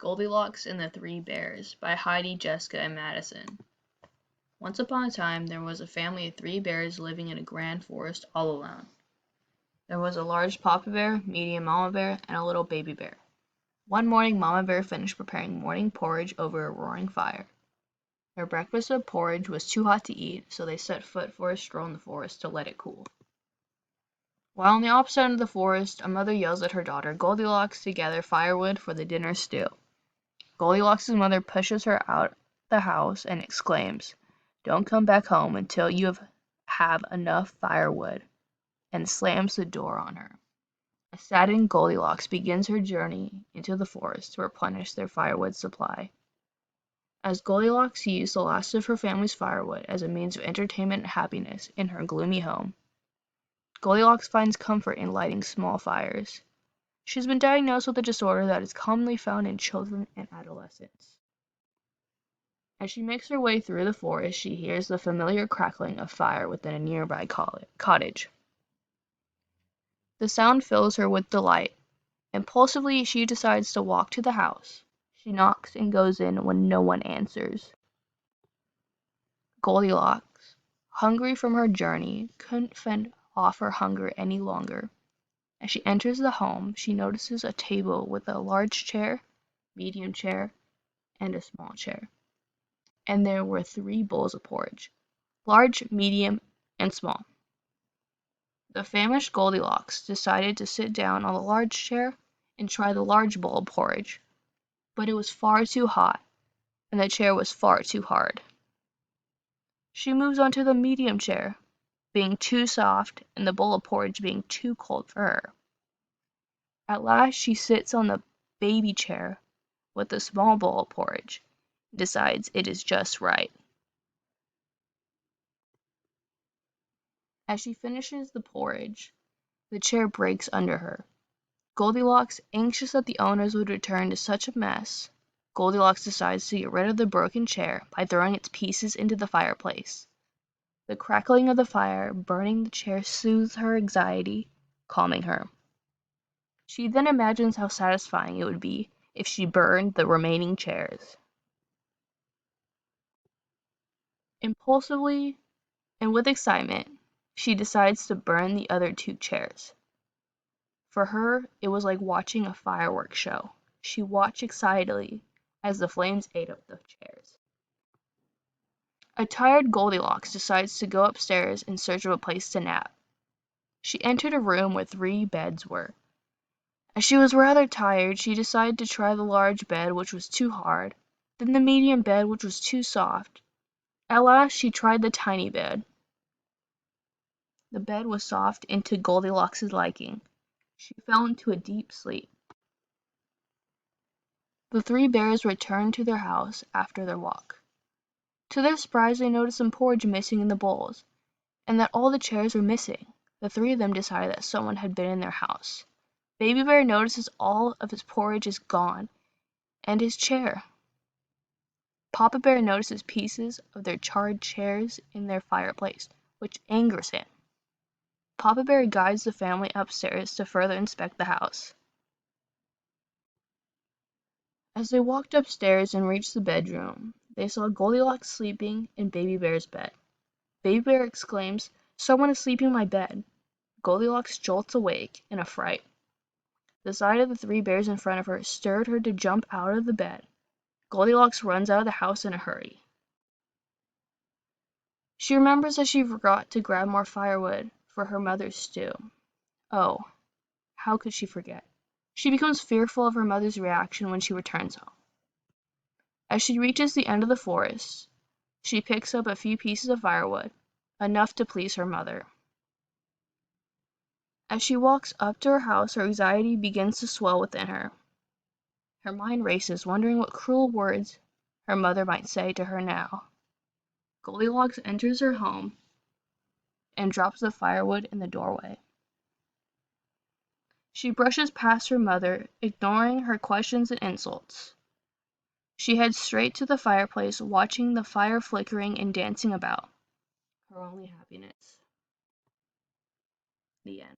Goldilocks and the Three Bears by Heidi, Jessica, and Madison. Once upon a time, there was a family of three bears living in a grand forest all alone. There was a large papa bear, medium mama bear, and a little baby bear. One morning, Mama Bear finished preparing morning porridge over a roaring fire. Their breakfast of porridge was too hot to eat, so they set foot for a stroll in the forest to let it cool. While on the opposite end of the forest, a mother yells at her daughter Goldilocks to gather firewood for the dinner stew. Goldilocks' mother pushes her out the house and exclaims, "Don't come back home until you have enough firewood," and slams the door on her. A saddened Goldilocks begins her journey into the forest to replenish their firewood supply. As Goldilocks used the last of her family's firewood as a means of entertainment and happiness in her gloomy home, Goldilocks finds comfort in lighting small fires. She has been diagnosed with a disorder that is commonly found in children and adolescents. As she makes her way through the forest, she hears the familiar crackling of fire within a nearby cottage. The sound fills her with delight. Impulsively, she decides to walk to the house. She knocks and goes in when no one answers. Goldilocks, hungry from her journey, couldn't fend off her hunger any longer. As she enters the home, she notices a table with a large chair, medium chair, and a small chair. And there were 3 bowls of porridge, large, medium, and small. The famished Goldilocks decided to sit down on the large chair and try the large bowl of porridge, but it was far too hot, and the chair was far too hard. She moves on to the medium chair, being too soft, and the bowl of porridge being too cold for her. At last she sits on the baby chair with the small bowl of porridge, and decides it is just right. As she finishes the porridge, the chair breaks under her. Goldilocks, anxious that the owners would return to such a mess, Goldilocks decides to get rid of the broken chair by throwing its pieces into the fireplace. The crackling of the fire burning the chair soothes her anxiety, calming her. She then imagines how satisfying it would be if she burned the remaining chairs. Impulsively and with excitement, she decides to burn the other 2 chairs. For her, it was like watching a fireworks show. She watched excitedly as the flames ate up the chairs. A tired Goldilocks decides to go upstairs in search of a place to nap. She entered a room where 3 beds were. As she was rather tired, she decided to try the large bed, which was too hard, then the medium bed, which was too soft. At last, she tried the tiny bed. The bed was soft and to Goldilocks' liking. She fell into a deep sleep. The 3 bears returned to their house after their walk. To their surprise, they noticed some porridge missing in the bowls, and that all the chairs were missing. The 3 of them decided that someone had been in their house. Baby Bear notices all of his porridge is gone, and his chair. Papa Bear notices pieces of their charred chairs in their fireplace, which angers him. Papa Bear guides the family upstairs to further inspect the house. As they walked upstairs and reached the bedroom, they saw Goldilocks sleeping in Baby Bear's bed. Baby Bear exclaims, "Someone is sleeping in my bed." Goldilocks jolts awake in a fright. The sight of the 3 bears in front of her stirred her to jump out of the bed. Goldilocks runs out of the house in a hurry. She remembers that she forgot to grab more firewood for her mother's stew. Oh, how could she forget? She becomes fearful of her mother's reaction when she returns home. As she reaches the end of the forest, she picks up a few pieces of firewood, enough to please her mother. As she walks up to her house, her anxiety begins to swell within her. Her mind races, wondering what cruel words her mother might say to her now. Goldilocks enters her home and drops the firewood in the doorway. She brushes past her mother, ignoring her questions and insults. She heads straight to the fireplace, watching the fire flickering and dancing about. Her only happiness. The end.